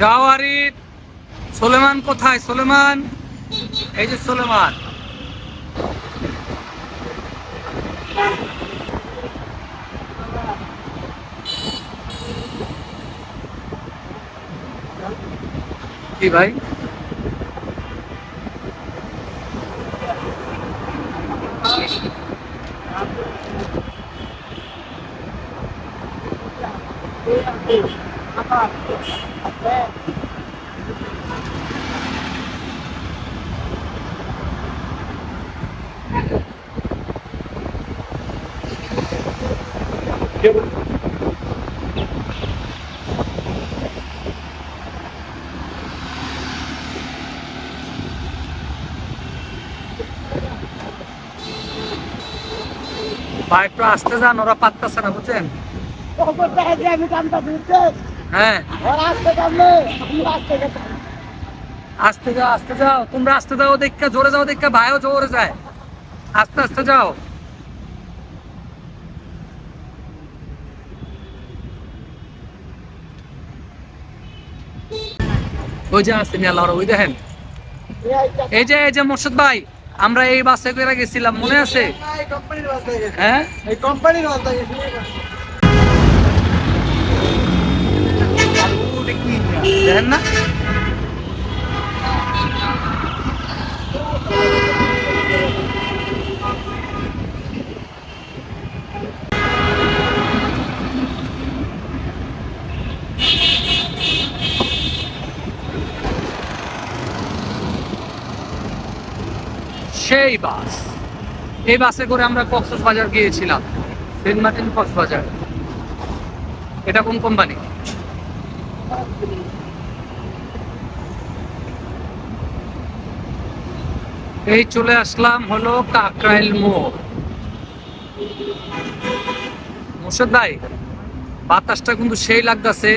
জাওয়ারির সুলেমান কোথায়? সুলেমান, এই যে সুলেমান। কি ভাই? ভাই একটু আসতে যান, ওরা পারতেছে না, বুঝছেন? হ্যাঁ, আস্তে যাও, আস্তে যাও, তোমরা আস্তে যাও, দেখা জোরে যাও, দেখা ভাইও জোরে যায়। আস্তে আস্তে যাও। ওই যে আসছে মেলা, ওই দেখেন। এই যে মোর্শেদ ভাই, আমরা এই বাসে করে গেছিলাম, মনে আছে? হ্যাঁ, এই কোম্পানির বাস দেখেন না? সেই বাস, এই বাসে করে আমরা কক্সবাজার গিয়েছিলাম, সেন্ট মার্টিন কক্সবাজার। এটা কোন কোম্পানি? এই চলে আসলাম হলো কাকরাইল মোড়। মুর্শিদ ভাই, বাতাসটা কিন্তু সেই লাগতেছে।